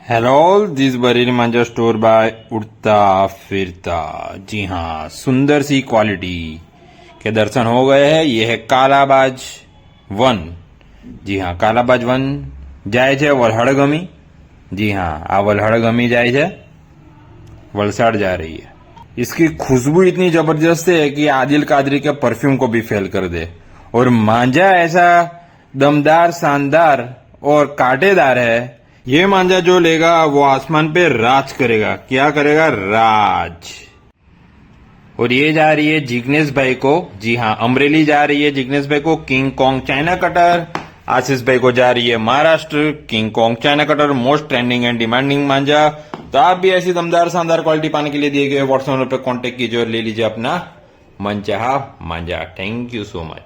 Hello this Bareilly Manjha store bye उड़ता फिरता। जी हाँ, सुंदर सी क्वालिटी के दर्शन हो गए हैं। ये है कालाबाज वन। जी हाँ, कालाबाज वन जाए છે વલહાડ जी हाँ, आ वलहाड जाए છે, वलसाड़ जा रही है। इसकी खुशबू इतनी जबरदस्त है कि आदिल कादरी के परफ्यूम को भी फेल कर दे। और मांझा ऐसा दमदार, शानदार और कांटेदार है, ये मांझा जो लेगा वो आसमान पे राज करेगा। क्या करेगा? राज। और ये जा रही है जिग्नेश भाई को। जी हाँ, अमरेली जा रही है जिग्नेश भाई को king kong China cutter. Ashish भाई को जा रही है Maharashtra king kong China cutter, most trending and demanding मांझा। तो आप भी ऐसी दमदार शानदार क्वालिटी पाने के लिए दिए गए व्हाट्सएप नंबर पर कॉन्टेक्ट कीजिए और ले लीजिए अपना मनचाहा मांझा। Thank you so much.